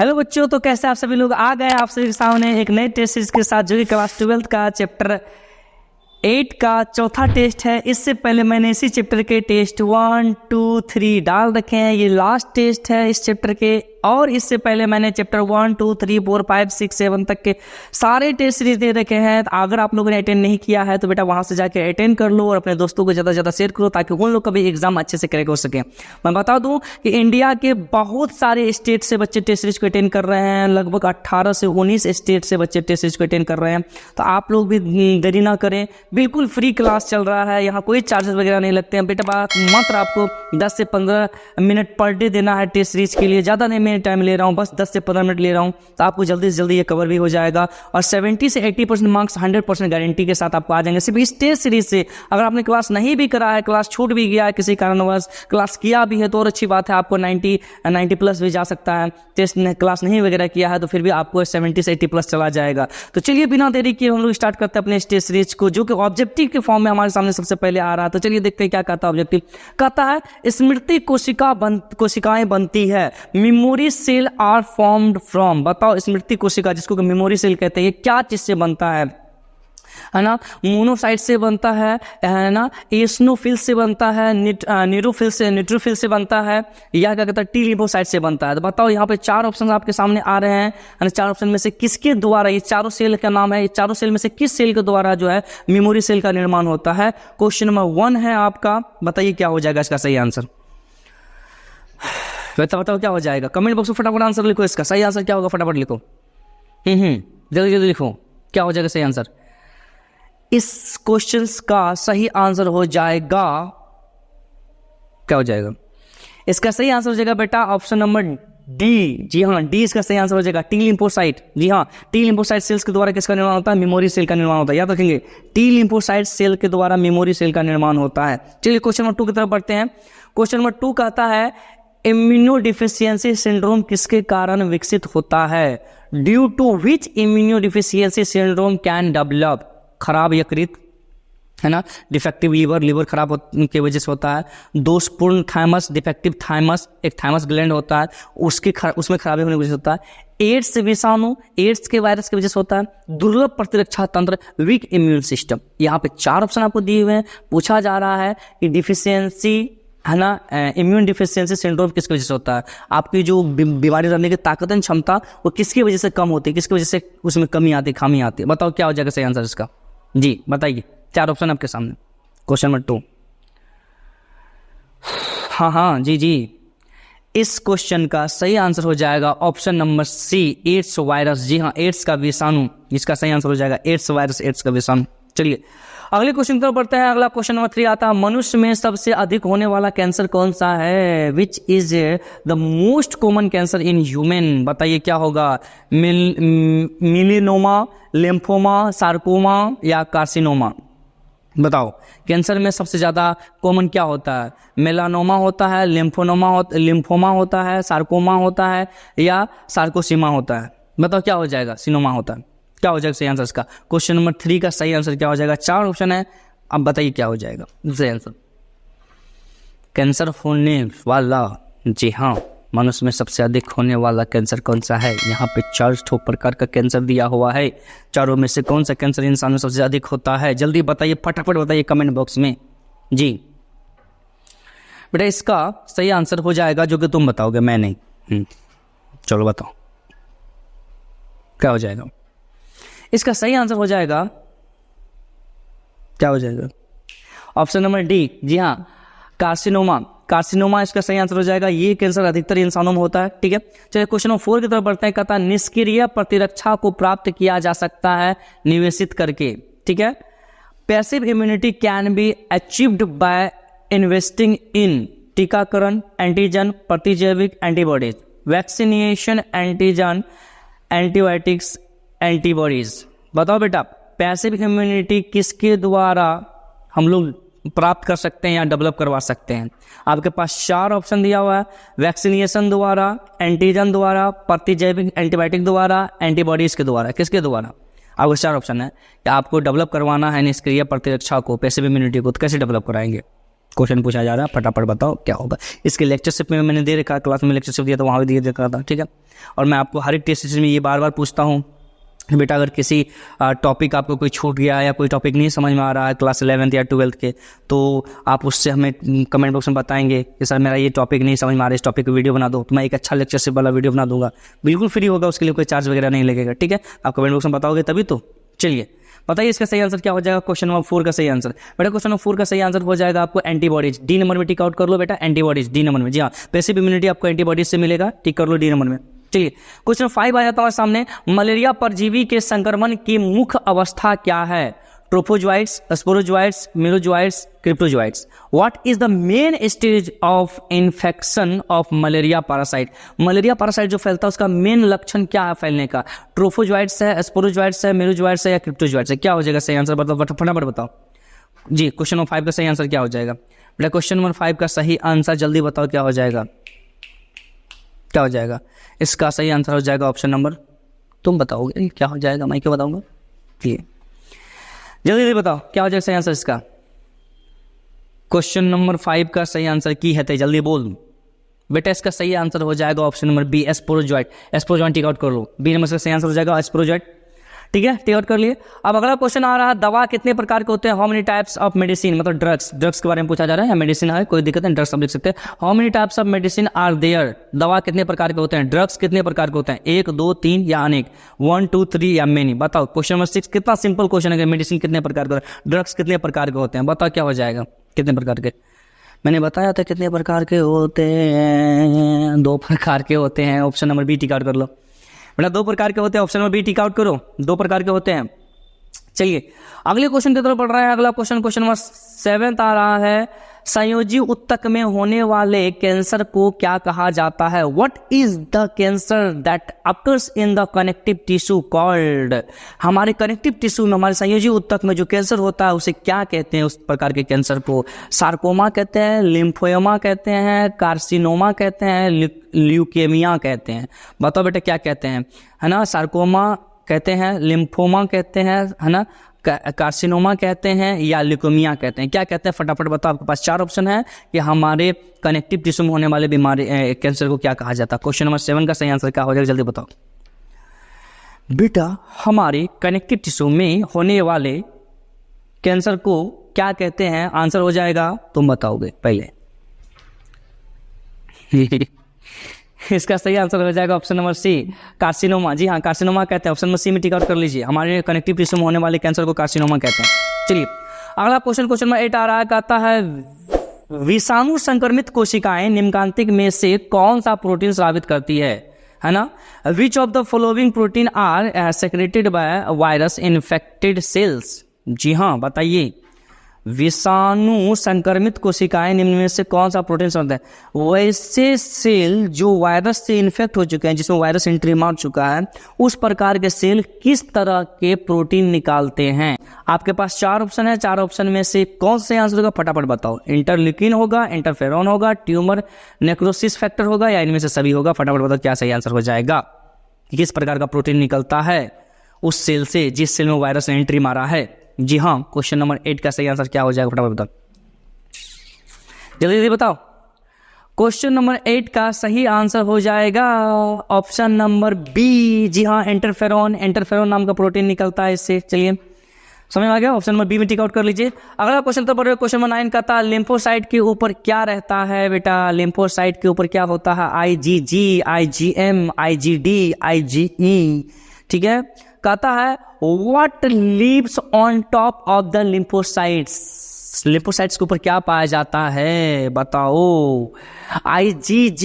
Hello बच्चों, तो कैसे आप सभी लोग आ गए आप सभी के सामने एक नए टेस्ट सीरीज के साथ, जो कि क्लास 12 का चैप्टर 8 का चौथा टेस्ट है। इससे पहले मैंने इसी चैप्टर के टेस्ट 1, 2, 3 डाल रखे हैं। ये लास्ट टेस्ट है इस चैप्टर के, और इससे पहले मैंने चैप्टर 1, 2, 3, 4, 5, 6, 7 तक के सारे टेस्ट सीरीज दे रखे हैं। तो अगर आप लोगों ने अटेंड नहीं किया है तो बेटा वहां से जाके अटेंड कर लो और अपने दोस्तों को ज़्यादा से ज़्यादा शेयर करो, ताकि उन लोग का भी एग्जाम अच्छे से क्रैक हो सके। मैं बता दूं कि इंडिया के बहुत सारे स्टेट से बच्चे टेस्ट सीरीज को अटेंड कर रहे हैं। लगभग 18 से 19 स्टेट से बच्चे टेस्ट सीरीज को अटेंड कर रहे हैं। तो आप लोग भी देरी ना करें, बिल्कुल फ्री क्लास चल रहा है, यहाँ कोई चार्जेस वगैरह नहीं लगते हैं। बेटा मात्र आपको 10 से 15 मिनट पर डे देना है टेस्ट सीरीज के लिए। ज़्यादा नहीं मैं टाइम ले रहा हूँ, बस 10 से 15 मिनट ले रहा हूँ, तो आपको जल्दी से जल्दी ये कवर भी हो जाएगा। और 70 से 80% मार्क्स 100% गारंटी के साथ आपको आ जाएंगे सिर्फ इस टेस्ट सीरीज से। अगर आपने क्लास नहीं भी करा है, क्लास छूट भी गया है किसी कारणवश, क्लास किया भी है तो और अच्छी बात है, आपको 90 प्लस भी जा सकता है। टेस्ट क्लास नहीं वगैरह किया है तो फिर भी आपको 70 से 80 प्लस चला जाएगा। तो चलिए बिना देरी किए हम लोग स्टार्ट करते हैं अपने टेस्ट सीरीज को, जो कि ऑब्जेक्टिव के फॉर्म में हमारे सामने सबसे पहले आ रहा है। तो चलिए देखते हैं क्या कहता है ऑब्जेक्टिव। कहता है स्मृति कोशिकाएं बनती है, memory cell are formed from. बताओ स्मृति कोशिका, जिसको मेमोरी सेल कहते हैं, ये क्या चीज से बनता है ना? मोनोसाइट से बनता है ना, एस्नोफिल से बनता है, न्यूट्रोफिल से बनता है, या क्या कहता है टी लिम्फोसाइट से बनता है। तो बताओ यहाँ पे 4 ऑप्शन आपके सामने आ रहे हैं। 4 ऑप्शन में से किसके द्वारा, ये चारों सेल का नाम है, ये चारों सेल में से किस सेल के द्वारा जो है मेमोरी सेल का निर्माण होता है? क्वेश्चन नंबर 1 है आपका। बताइए क्या हो जाएगा इसका सही आंसर। बताओ क्या हो जाएगा। कमेंट बॉक्स में फटाफट आंसर लिखो। इसका सही आंसर क्या होगा, फटाफट लिखो। जल्दी जल्दी लिखो, क्या हो जाएगा सही आंसर। इस क्वेश्चन का सही आंसर हो जाएगा, क्या हो जाएगा इसका सही आंसर हो जाएगा बेटा ऑप्शन नंबर डी। जी हाँ, डी इसका सही आंसर हो जाएगा, टी लिम्फोसाइट। जी हाँ, टी लिम्फोसाइट सेल्स के द्वारा किसका निर्माण होता है? मेमोरी सेल का निर्माण होता है। याद रखेंगे, टी लिम्फोसाइट सेल के द्वारा मेमोरी सेल का निर्माण होता है। चलिए क्वेश्चन नंबर 2 की तरफ बढ़ते हैं। क्वेश्चन नंबर 2 कहता है इम्यूनोडिफिशियंसी सिंड्रोम किसके कारण विकसित होता है? Due to which immunodeficiency syndrome can develop. खराब यकृत है ना, डिफेक्टिव लीवर खराब की वजह से होता है। दोषपूर्ण थाइमस, डिफेक्टिव थाइमस, एक थाइमस ग्लैंड होता है, उसमें खराबी होने की वजह से होता है। एड्स विषाणु, एड्स के वायरस की वजह से होता है। दुर्लभ प्रतिरक्षा तंत्र, वीक इम्यून सिस्टम। यहाँ पे 4 ऑप्शन आपको दिए हुए हैं। पूछा जा रहा है कि डिफिशियंसी है ना, इम्यून डिफिशियंसी सिंड्रोम किसकी वजह से होता है? आपकी जो बीमारी लड़ने की ताकतन क्षमता वो किसकी वजह से कम होती है, किसकी वजह से उसमें कमी आती है, खामी आती है? बताओ क्या हो जाएगा सही आंसर इसका। जी बताइए, 4 ऑप्शन आपके सामने। Question number 2। हाँ जी, इस क्वेश्चन का सही आंसर हो जाएगा option number C, AIDS virus. जी हाँ, एड्स का विषाणु, इसका सही आंसर हो जाएगा एड्स वायरस, एड्स का विषाणु। चलिए अगले क्वेश्चन की तरफ बढ़ते हैं। अगला क्वेश्चन नंबर 3 आता है, मनुष्य में सबसे अधिक होने वाला कैंसर कौन सा है? Which is the most common cancer in human. बताइए क्या होगा। मिलीनोमा, लिम्फोमा, सार्कोमा या कार्सिनोमा। बताओ कैंसर में सबसे ज़्यादा कॉमन क्या होता है? मेलानोमा होता है, लिम्फोमा होता है, सार्कोमा होता है या सार्कोसिमा होता है? बताओ क्या हो जाएगा। सिनोमा होता है। क्या हो जाएगा सही आंसर इसका। क्वेश्चन नंबर 3 का सही आंसर क्या हो जाएगा? 4 ऑप्शन है, अब बताइए क्या हो जाएगा सही आंसर। कैंसर होने वाला, जी हाँ, मनुष्य में सबसे अधिक होने वाला कैंसर कौन सा है? यहाँ पे 4 प्रकार का कैंसर दिया हुआ है। चारों में से कौन सा कैंसर इंसान में सबसे अधिक होता है? जल्दी बताइए, फटाफट बताइए कमेंट बॉक्स में। जी बेटा इसका सही आंसर हो जाएगा, जो कि तुम बताओगे, मैं नहीं। चलो बताओ क्या हो जाएगा। इसका सही आंसर हो जाएगा, क्या हो जाएगा? Option number D. जी हाँ, कार्सिनोमा इसका सही आंसर हो जाएगा। ये कैंसर अधिकतर इंसानों में होता है। ठीक है, चलिए क्वेश्चन नंबर 4 की तरफ बढ़ते हैं। कहता है निष्क्रिय प्रतिरक्षा को प्राप्त किया जा सकता है निवेशित करके। ठीक है, passive immunity can be achieved by investing in टीकाकरण, एंटीजन, प्रतिजैविक antibodies, vaccination, antigen, antibiotics, antibodies. बताओ बेटा पैसिव इम्यूनिटी किसके द्वारा हम लोग प्राप्त कर सकते हैं या डेवलप करवा सकते हैं? आपके पास 4 ऑप्शन दिया हुआ है। वैक्सीनेशन द्वारा, एंटीजन द्वारा, प्रतिजैविक एंटीबायोटिक द्वारा, एंटीबॉडीज के द्वारा। किसके द्वारा? आपको 4 ऑप्शन है कि आपको डेवलप करवाना है निष्क्रिय प्रतिरक्षा को, पैसिव इम्यूनिटी को। तो कैसे डेवलप कराएंगे? क्वेश्चन पूछा जा रहा है, फटाफट बताओ क्या होगा। इसके लेक्चरशिप में मैंने दे रखा, क्लास में लेक्चरशिप दिया तो वहाँ भी दे रखा था, ठीक है। और मैं आपको हर एक टेस्ट सीरीज में ये बार बार पूछता हूँ, बेटा अगर किसी टॉपिक आपको कोई छूट गया या कोई टॉपिक नहीं समझ में आ रहा है क्लास 11th या 12th के, तो आप उससे हमें कमेंट बॉक्स में बताएंगे कि सर मेरा ये टॉपिक नहीं समझ में आ रहा है, इस टॉपिक की वीडियो बना दो, तो मैं एक अच्छा लेक्चरशिप वाला वीडियो बना दूंगा, बिल्कुल फ्री होगा, उसके लिए कोई चार्ज वगैरह नहीं लगेगा, ठीक है। आप कमेंट बॉक्स में बताओगे तभी तो। चलिए बताइए इसका सही आंसर क्या हो जाएगा। क्वेश्चन नंबर 4 का सही आंसर, बेटा क्वेश्चन नंबर 4 का सही आंसर हो जाएगा आपको एंटीबॉडीज। डी नंबर में टिक आउट कर लो बेटा, एंटीबॉडीज डी नंबर में। जी हाँ, पैसिव इम्यूनिटी आपको एंटीबॉडीज से मिलेगा, टिक कर लो डी नंबर में। चलिए क्वेश्चन 5 आ जाता है सामने। मलेरिया परजीवी के संक्रमण की मुख्य अवस्था क्या है? Trophozoites, sporozoites, merozoites, cryptozoites. What is the main stage of infection of malaria parasite? Malaria parasite जो फैलता है उसका मेन लक्षण क्या है फैलने का? ट्रोफोजोइट्स है, स्पोरोजोइट्स है, मीरोजोइट्स है या क्रिप्टोजोइट्स है? क्या हो जाएगा सही आंसर? बताओ फटाफट बताओ जी। क्वेश्चन नंबर 5 का सही आंसर क्या हो जाएगा बेटा? क्वेश्चन नंबर 5 का सही आंसर जल्दी बताओ क्या हो जाएगा, क्या हो जाएगा? इसका सही आंसर हो जाएगा ऑप्शन नंबर, तुम बताओगे क्या हो जाएगा, मैं क्यों बताऊंगा? ये जल्दी बताओ क्या हो जाएगा सही आंसर इसका। क्वेश्चन नंबर 5 का सही आंसर की है, जल्दी बोल बेटा। इसका सही आंसर हो जाएगा option number B, sporozoite. Sporozoite tick out कर लो, बी नंबर का सही आंसर हो जाएगा एस्पोरोजोइट, ठीक है, टिक आउट कर लिए। अब अगला क्वेश्चन आ रहा है, दवा कितने प्रकार के होते हैं? How many types of medicine, मतलब ड्रग्स के बारे में पूछा जा रहा है, मेडिसिन है कोई दिक्कत नहीं, ड्रग्स आप लिख सकते हैं। How many types of medicine are there? दवा कितने प्रकार के होते हैं, ड्रग्स कितने प्रकार के होते हैं? 1, 2, 3 या अनेक? 1, 2, 3 या मेनी? बताओ। क्वेश्चन नंबर 6 कितना सिंपल क्वेश्चन है, मेडिसिन कितने प्रकार के, ड्रग्स कितने प्रकार के होते हैं? बताओ क्या हो जाएगा, कितने प्रकार के? मैंने बताया था कितने प्रकार के होते हैं, 2 प्रकार के होते हैं। Option number B tick out कर लो बेटा, 2 प्रकार के होते हैं, option number B tick out करो, 2 प्रकार के होते हैं। चलिए अगले क्वेश्चन की तरफ बढ़ रहा है। अगला क्वेश्चन नंबर 7 आ रहा है, संयोजी उत्तक में होने वाले कैंसर को क्या कहा जाता है? What is the cancer that occurs in the connective tissue called? हमारे कनेक्टिव टिश्यू में, हमारे संयोजी उत्तक में जो कैंसर होता है उसे क्या कहते हैं? उस प्रकार के कैंसर को सार्कोमा कहते हैं, लिम्फोमा कहते हैं, कार्सिनोमा कहते हैं, ल्यूकेमिया कहते हैं? बताओ बेटा क्या कहते हैं, है ना? सार्कोमा कहते हैं, लिम्फोमा कहते हैं, है ना, कार्सिनोमा कहते हैं या ल्यूकेमिया कहते हैं? क्या कहते हैं फटाफट बताओ। आपके पास 4 ऑप्शन है कि हमारे कनेक्टिव टिश्यू में होने वाले बीमारी कैंसर को क्या कहा जाता है। क्वेश्चन नंबर 7 का सही आंसर क्या हो जाएगा, जल्दी बताओ बेटा। हमारे कनेक्टिव टिश्यू में होने वाले कैंसर को क्या कहते हैं? आंसर हो जाएगा, तुम बताओगे पहले। इसका सही आंसर हो जाएगा ऑप्शन नंबर सी, कार्सिनोमा। जी हाँ, कार्सिनोमा कहते हैं। ऑप्शन नंबर सी में टिक आउट कर लीजिए, हमारे कनेक्टिव टिश्यू में होने वाले कैंसर को कार्सिनोमा कहते हैं। चलिए अगला क्वेश्चन नंबर 8 आ रहा है, कहता है विषाणु संक्रमित कोशिकाएं निम्नलिखित में से कौन सा प्रोटीन स्रावित करती है ना? Which of the following protein are secreted by virus infected cells? जी हाँ बताइए, विषाणु संक्रमित कोशिकाएं निम्न में से कौन सा प्रोटीन स्रावित है? वैसे सेल जो वायरस से इन्फेक्ट हो चुके हैं, जिसमें वायरस एंट्री मार चुका है, उस प्रकार के सेल किस तरह के प्रोटीन निकालते हैं? आपके पास 4 ऑप्शन है, 4 ऑप्शन में से कौन से आंसर होगा फटाफट बताओ। इंटरल्यूकिन होगा, इंटरफेरॉन होगा, ट्यूमर नेक्रोसिस फैक्टर होगा या इनमें से सभी होगा? फटाफट बताओ क्या सही आंसर हो जाएगा। किस प्रकार का प्रोटीन निकलता है उस सेल से जिस सेल में वायरस ने एंट्री मारा है? जी हाँ, क्वेश्चन नंबर 8 का सही आंसर क्या हो जाएगा फटाफट बताओ, जल्दी जल्दी बताओ। क्वेश्चन नंबर 8 का सही आंसर हो जाएगा ऑप्शन नंबर बी। जी हाँ, इंटरफेरॉन। इंटरफेरॉन नाम का प्रोटीन निकलता है इससे। चलिए समझ में आ गया, ऑप्शन नंबर बी में टिक आउट कर लीजिए। अगला क्वेश्चन तो पढ़ो, क्वेश्चन नंबर 9 का था लिम्फोसाइट के ऊपर क्या रहता है बेटा? लिम्फोसाइट के ऊपर क्या होता है? IgG, IgM, IgD, IgE, ठीक है। कहता है what lives on top of the lymphocytes? Lymphocytes के ऊपर क्या पाया जाता है बताओ। IgG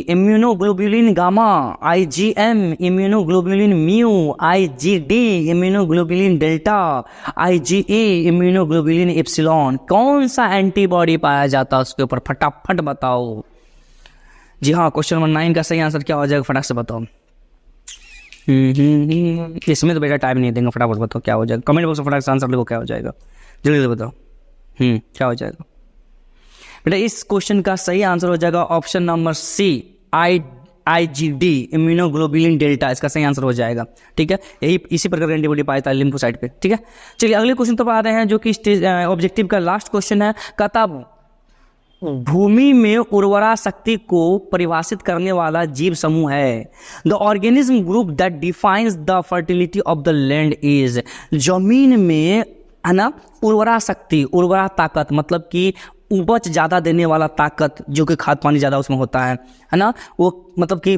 immunoglobulin gamma, IgM immunoglobulin mu, IgD immunoglobulin delta, IgE immunoglobulin epsilon. कौन सा एंटीबॉडी पाया जाता है उसके ऊपर? फटाफट बताओ। जी हाँ, क्वेश्चन नंबर 9 का सही आंसर क्या हो जाएगा फटाफट से बताओ। इसमें तो बेटा टाइम नहीं देंगे, फटाफट बताओ क्या हो जाएगा। कमेंट बॉक्स में फटाफट से आंसर लिखो क्या हो जाएगा, जल्दी जल्दी बताओ। क्या हो जाएगा बेटा? इस क्वेश्चन का सही आंसर हो जाएगा option number C, IgD immunoglobulin delta. इसका सही आंसर हो जाएगा, ठीक है। यही इसी प्रकार का एंटीबॉडी पाया था लिम्फोसाइट पे, ठीक है। चलिए अगले क्वेश्चन तो आ रहे हैं जो कि ऑब्जेक्टिव का लास्ट क्वेश्चन है। कहता भूमि में उर्वरा शक्ति को परिभाषित करने वाला जीव समूह है। The organism group that defines the fertility of the land is, जमीन में है ना उर्वरा शक्ति, उर्वरा ताकत मतलब कि उपज ज़्यादा देने वाला ताकत जो कि खाद पानी ज़्यादा उसमें होता है ना, वो मतलब कि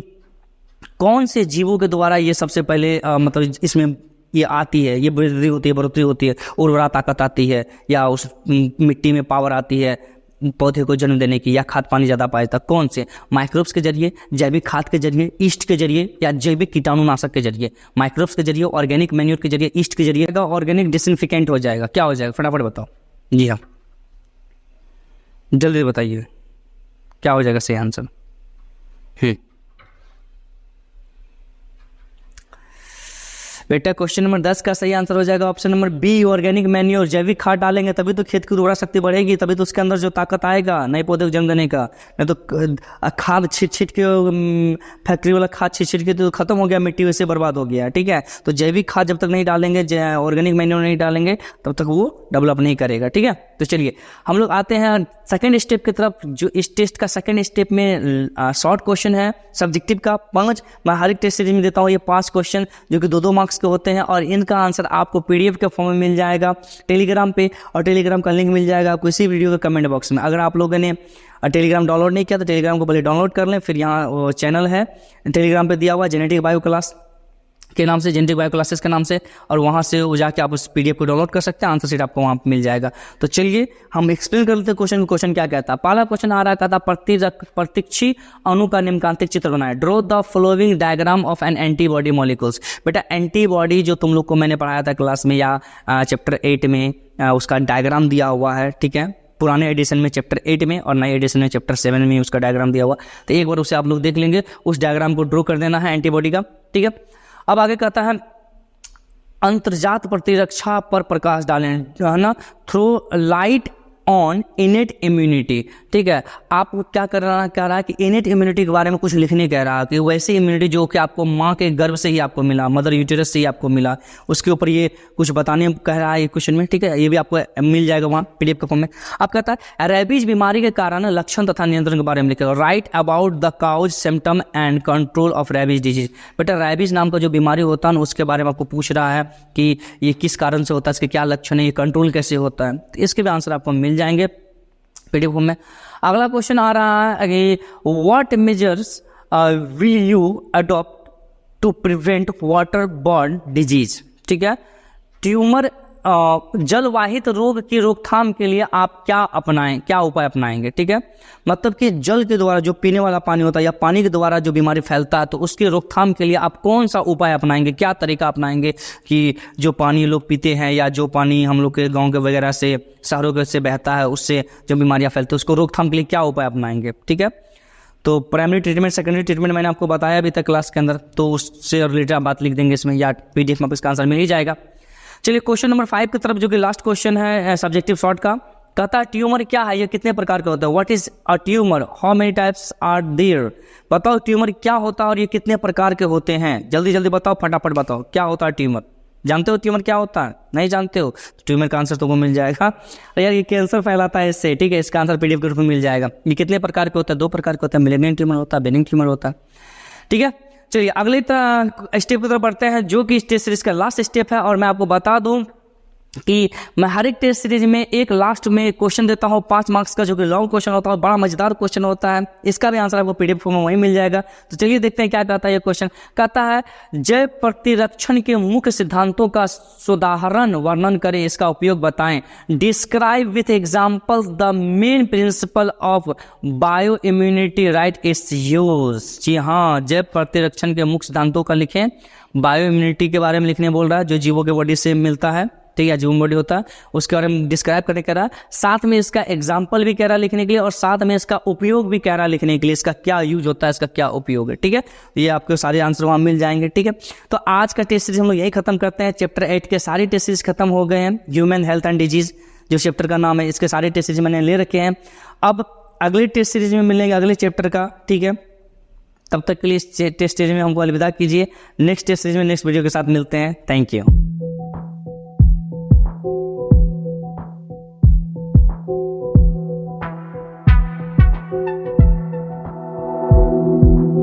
कौन से जीवों के द्वारा ये सबसे पहले मतलब इसमें ये आती है, ये बढ़ोतरी होती है, उर्वरा ताकत आती है, या उस मिट्टी में पावर आती है पौधे को जन्म देने की, या खाद पानी ज़्यादा पाया जाता है, कौन से? माइक्रोब्स के जरिए, जैविक खाद के जरिए, ईस्ट के जरिए, या जैविक कीटाणुनाशक के जरिए। माइक्रोब्स के जरिए, ऑर्गेनिक मैन्योर के जरिए, ईस्ट के जरिए, ऑर्गेनिक डिसइंफिकेंट हो जाएगा। क्या हो जाएगा फटाफट बताओ। जी हाँ जल्दी बताइए क्या हो जाएगा सही आंसर। बेटा क्वेश्चन नंबर 10 का सही आंसर हो जाएगा option number B, organic manure. जैविक खाद डालेंगे तभी तो खेत की उर्वरा शक्ति बढ़ेगी, तभी तो उसके अंदर जो ताकत आएगा नए पौधे को जन्म देने का। नहीं तो खाद छीट के, फैक्ट्री वाला खाद छीट के तो खत्म हो गया, मिट्टी वैसे बर्बाद हो गया। ठीक है, तो जैविक खाद जब तक नहीं डालेंगे, ऑर्गेनिक मैन्योर नहीं डालेंगे, तब तक वो डेवलप नहीं करेगा। ठीक है, तो चलिए हम लोग आते हैं सेकंड स्टेप की तरफ, जो इस टेस्ट का सेकंड स्टेप में शॉर्ट क्वेश्चन है सब्जेक्टिव का 5। मैं हर एक टेस्ट सीरीज में देता हूँ ये 5 क्वेश्चन जो कि 2-2 मार्क्स के होते हैं, और इनका आंसर आपको पीडीएफ के फॉर्म में मिल जाएगा टेलीग्राम पे, और टेलीग्राम का लिंक मिल जाएगा आपको इसी वीडियो के कमेंट बॉक्स में। अगर आप लोगों ने टेलीग्राम डाउनलोड नहीं किया तो टेलीग्राम को पहले डाउनलोड कर लें, फिर यहाँ वो चैनल है टेलीग्राम पे दिया हुआ जेनेटिक बायो क्लास के नाम से, जेनेटिक बायो क्लासेस के नाम से, और वहाँ से वो जाके आप उस पीडीएफ को डाउनलोड कर सकते हैं, आंसर शीट आपको वहाँ पर मिल जाएगा। तो चलिए हम एक्सप्लेन कर लेते हैं क्वेश्चन क्या कहता है। पहला क्वेश्चन आ रहा कहता प्रतीक्षी अणु का निम्नलिखित चित्र बनाए। Draw the following diagram of N antibody molecules. बेटा एंटीबॉडी जो तुम लोग को मैंने पढ़ाया था क्लास में या चैप्टर 8 में, उसका डायग्राम दिया हुआ है। ठीक है, पुराने एडिशन में चैप्टर 8 में और नए एडिशन में चैप्टर 7 में उसका डायग्राम दिया हुआ, तो एक बार उसे आप लोग देख लेंगे, उस डायग्राम को ड्रॉ कर देना है एंटीबॉडी का। ठीक है, अब आगे कहता है अंतर्जात प्रतिरक्षा पर प्रकाश डालें, है ना, throw light on innate immunity. ठीक है, आपको क्या कह रहा है कि इनेट इम्यूनिटी के बारे में कुछ लिखने कह रहा है कि वैसी इम्यूनिटी जो कि आपको माँ के गर्भ से ही आपको मिला, मदर यूटेरस से ही आपको मिला, उसके ऊपर ये कुछ बताने कह रहा है ये क्वेश्चन में। ठीक है, ये भी आपको मिल जाएगा वहाँ पीडीएफ के फॉर्म में। आप कहता है रेबीज बीमारी के कारण लक्षण तथा नियंत्रण के बारे में लिखेगा। Write about the cause symptom and control of rabies disease. बेटा रेबीज नाम का जो बीमारी होता है उसके बारे में आपको पूछ रहा है कि ये किस कारण से होता है, इसके क्या लक्षण है, ये कंट्रोल कैसे होता है, तो इसके भी आंसर आपको मिल जाएंगे पीडीएफ में। अगला क्वेश्चन आ रहा है कि what measures will you adopt to prevent water borne disease. ठीक है, ट्यूमर जलवाहित रोग की रोकथाम के लिए आप क्या उपाय अपनाएंगे। ठीक है, मतलब कि जल के द्वारा जो पीने वाला पानी होता है या पानी के द्वारा जो बीमारी फैलता है, तो उसकी रोकथाम के लिए आप कौन सा उपाय अपनाएंगे, क्या तरीका अपनाएंगे कि जो पानी लोग पीते हैं या जो पानी हम लोग के गाँव के वगैरह से, शहरों के से बहता है, उससे जो बीमारियाँ फैलती है उसको रोकथाम के लिए क्या उपाय अपनाएंगे। ठीक है, तो प्राइमरी ट्रीटमेंट, सेकेंडरी ट्रीटमेंट मैंने आपको बताया अभी तक क्लास के अंदर, तो उससे रिलेटेड आप बात लिख देंगे इसमें, या पीडीएफ में इसका आंसर मिल ही जाएगा। चलिए क्वेश्चन नंबर 5 की तरफ, जो कि लास्ट क्वेश्चन है सब्जेक्टिव शॉर्ट का। कहता है ट्यूमर क्या है, ये कितने प्रकार का होता है। What is a tumour, how many types are there. बताओ ट्यूमर क्या होता है और ये कितने प्रकार के होते हैं, जल्दी जल्दी बताओ, फटाफट बताओ क्या होता है ट्यूमर। जानते हो ट्यूमर क्या होता है, नहीं जानते हो तो ट्यूमर का आंसर तुमको मिल जाएगा। यार ये कैंसर फैलाता है इससे। ठीक है, इसका आंसर पीडीएफ के रूप में मिल जाएगा। ये कितने प्रकार के होता है, 2 प्रकार के होता है, मेलिग्नेंट ट्यूमर होता है, बेनिग्न ट्यूमर होता है। ठीक है, चलिए अगले स्टेप की तरफ बढ़ते हैं, जो कि इस टेस्ट सीरीज का लास्ट स्टेप है। और मैं आपको बता दूं कि मैं हर एक टेस्ट सीरीज में एक लास्ट में क्वेश्चन देता हूँ 5 मार्क्स का, जो कि लॉन्ग क्वेश्चन होता है, बड़ा मजेदार क्वेश्चन होता है। इसका भी आंसर आपको पीडीएफ फॉर्म में वहीं मिल जाएगा। तो चलिए देखते हैं क्या कहता है ये क्वेश्चन। कहता है जैव प्रतिरक्षण के मुख्य सिद्धांतों का सुधारण वर्णन करें, इसका उपयोग बताएं। Describe with examples the main principle of bio immunity, write its use. जी हाँ, जैव प्रतिरक्षण के मुख्य सिद्धांतों का लिखें। बायो इम्यूनिटी के बारे में लिखने बोल रहा है, जो जीवों के बॉडी से मिलता है। ठीक है, जो बॉडी होता है उसके बारे में डिस्क्राइब करने कह रहा है, साथ में इसका एग्जाम्पल भी कह रहा है लिखने के लिए, और साथ में इसका उपयोग भी कह रहा है लिखने के लिए, इसका क्या यूज होता है, इसका क्या उपयोग है। ठीक है, ये आपको सारे आंसर वहां मिल जाएंगे। ठीक है, तो आज का टेस्ट सीरीज हम लोग यही खत्म करते हैं। चैप्टर 8 के सारे टेस्ट सीरीज खत्म हो गए हैं। ह्यूमन हेल्थ एंड डिजीज जो चैप्टर का नाम है, इसके सारे टेस्ट सीरीज मैंने ले रखे हैं। अब अगले टेस्ट सीरीज में मिलेंगे अगले चैप्टर का। ठीक है, तब तक के लिए इस टेस्ट सीरीज में हमको अलविदा कीजिए। नेक्स्ट टेस्ट सीरीज में नेक्स्ट वीडियो के साथ मिलते हैं। Thank you.